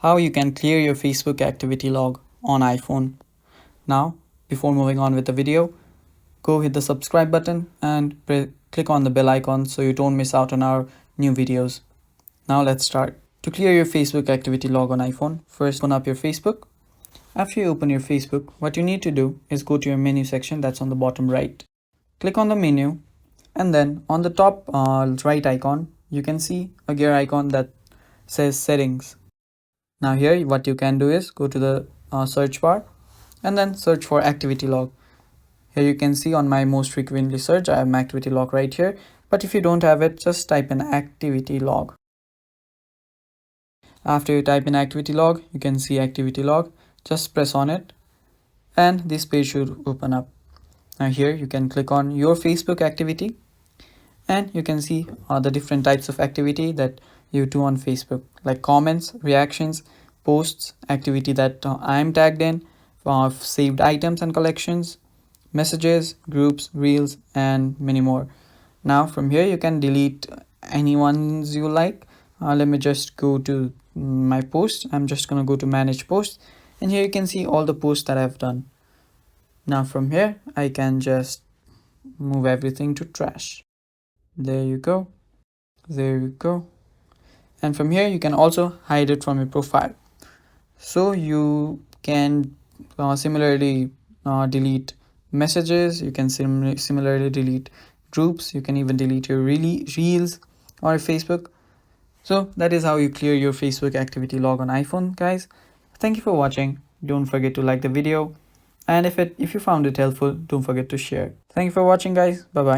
how you can clear your Facebook activity log on iPhone. Now, before moving on with the video, go hit the subscribe button and click on the bell icon so you don't miss out on our new videos. Now let's start. To clear your Facebook activity log on iPhone, first open up your Facebook. After you open your Facebook, what you need to do is go to your menu section that's on the bottom right. Click on the menu, and then on the top right icon, you can see a gear icon that says settings. Now here what you can do is go to the search bar and then search for activity log. Here you can see on my most frequently searched I have my activity log right here, but if you don't have it, just type in activity log. After you type in activity log, you can see activity log. Just press on it and this page should open up. Now here you can click on your Facebook activity and you can see the different types of activity that you do on Facebook, like comments, reactions, posts, activity that I'm tagged in, saved items and collections, messages, groups, reels, and many more. Now from here you can delete any ones you like. Let me just go to my post. I'm just gonna go to manage posts, and here you can see all the posts that I've done. Now from here I can just move everything to trash. There you go. There you go. And from here you can also hide it from your profile. So you can similarly delete messages. You can similarly delete groups. You can even delete your reels or Facebook. So that is how you clear your Facebook activity log on iPhone, guys. Thank you for watching. Don't forget to like the video, and if you found it helpful, don't forget to share. Thank you for watching, guys. Bye bye.